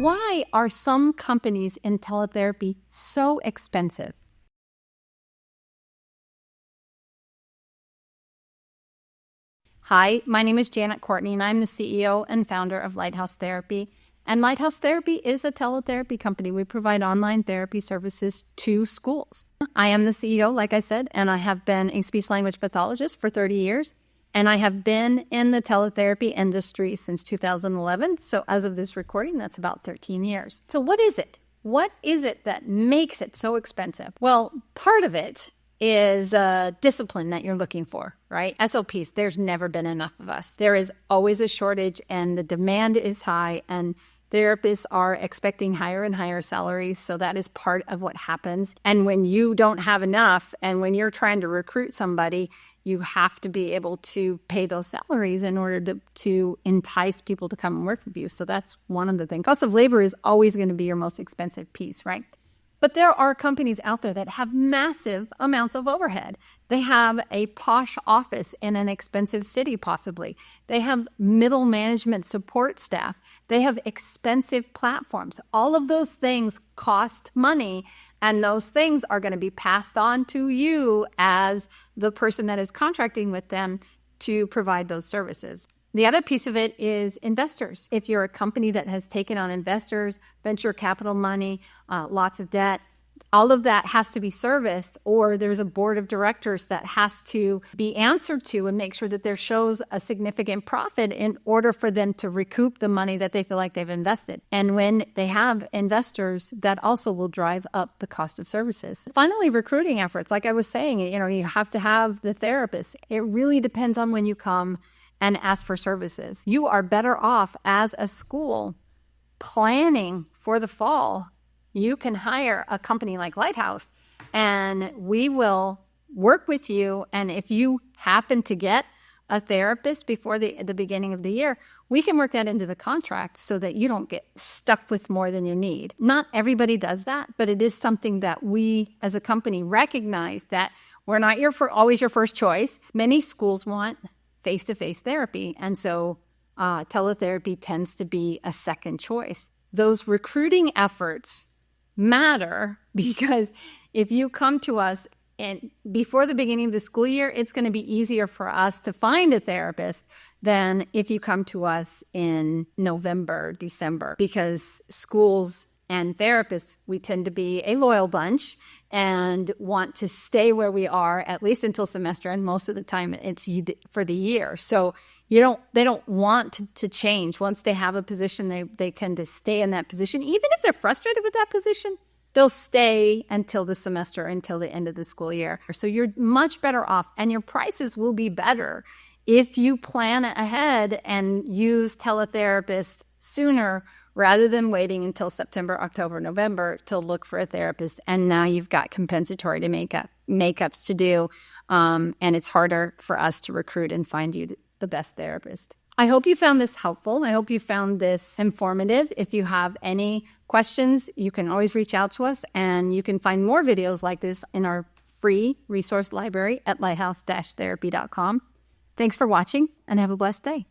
Why are some companies in teletherapy so expensive? Hi, my name is Janet Courtney, and I'm the CEO and founder of Lighthouse Therapy. And Lighthouse Therapy is a teletherapy company. We provide online therapy services to schools. I am the CEO, like I said, and I have been a speech-language pathologist for 30 years. And I have been in the teletherapy industry since 2011. So as of this recording, that's about 13 years. So what is it? What is it that makes it so expensive? Well, part of it is discipline that you're looking for, right? SOPs, there's never been enough of us. There is always a shortage and the demand is high and therapists are expecting higher and higher salaries. So that is part of what happens. And when you don't have enough and when you're trying to recruit somebody, you have to be able to pay those salaries in order to entice people to come and work with you. So that's one of the things. Cost of labor is always going to be your most expensive piece, right? But there are companies out there that have massive amounts of overhead. They have a posh office in an expensive city, possibly. They have middle management support staff. They have expensive platforms. All of those things cost money, and those things are going to be passed on to you as the person that is contracting with them to provide those services. The other piece of it is investors. If you're a company that has taken on investors, venture capital money, lots of debt, all of that has to be serviced, or there's a board of directors that has to be answered to and make sure that there shows a significant profit in order for them to recoup the money that they feel like they've invested. And when they have investors, that also will drive up the cost of services. Finally, recruiting efforts. Like I was saying, you have to have the therapist. It really depends on when you come and ask for services. You are better off as a school planning for the fall. You can hire a company like Lighthouse and we will work with you. And if you happen to get a therapist before the beginning of the year, we can work that into the contract so that you don't get stuck with more than you need. Not everybody does that, but it is something that we as a company recognize that we're not always your first choice. Many schools want face-to-face therapy. And so teletherapy tends to be a second choice. Those recruiting efforts matter because if you come to us and before the beginning of the school year, it's going to be easier for us to find a therapist than if you come to us in November, December, because schools and therapists, we tend to be a loyal bunch and want to stay where we are at least until semester, and most of the time it's for the year. So they don't want to change. Once they have a position, they tend to stay in that position. Even if they're frustrated with that position, they'll stay until the semester, until the end of the school year. So you're much better off, and your prices will be better if you plan ahead and use teletherapists sooner rather than waiting until September, October, November to look for a therapist. And now you've got compensatory to makeups to do. And it's harder for us to recruit and find you the best therapist. I hope you found this helpful. I hope you found this informative. If you have any questions, you can always reach out to us, and you can find more videos like this in our free resource library at lighthouse-therapy.com. Thanks for watching, and have a blessed day.